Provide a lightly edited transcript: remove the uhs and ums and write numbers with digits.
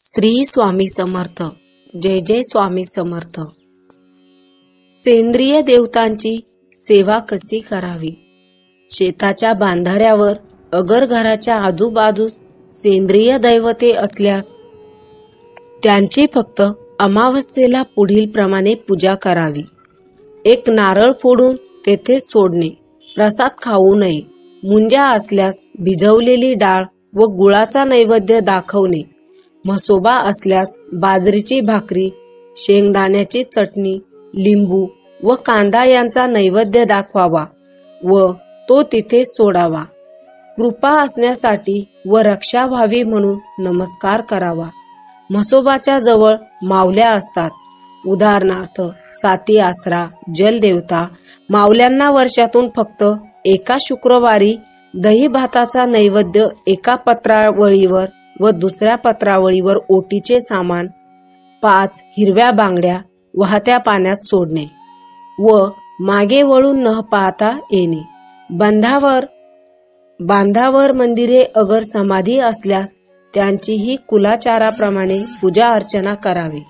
श्री स्वामी समर्थ. जय जय स्वामी समर्थ. सेंद्रिय देवतांची सेवा कशी करावी? शेताच्या बांधाऱ्यावर अगर घराच्या आजूबाजूस सेंद्रिय दैवते असल्यास त्यांची फक्त अमावस्येला पुढील प्रमाणे पूजा करावी. एक नारळ फोडून तेथे सोडणे. प्रसाद खाऊ नये. मुंजा असल्यास भिजवलेली डाळ व गुळाचा नैवेद्य दाखवणे. म्हसोबा असल्यास बाजरीची भाकरी, शेंगदाण्याची चटणी, लिंबू व कांदा यांचा नैवेद्य दाखवावा व तो तिथे सोडावा. कृपा असण्यासाठी व रक्षा व्हावी म्हणून नमस्कार करावा. म्हसोबाच्या जवळ मावल्या असतात. उदाहरणार्थ साती आसरा, जलदेवता. मावल्यांना वर्षातून फक्त एका शुक्रवारी दही भाताचा नैवेद्य एका पत्रावळीवर व दुसऱ्या पत्रावळीवर ओटीचे सामान, 5 हिरव्या बांगड्या वाहत्या पाण्यात सोडणे व मागे वळून न पाहता येणे. बांधावर मंदिरे अगर समाधी असल्यास त्यांचीही कुलाचाराप्रमाणे पूजा अर्चना करावी.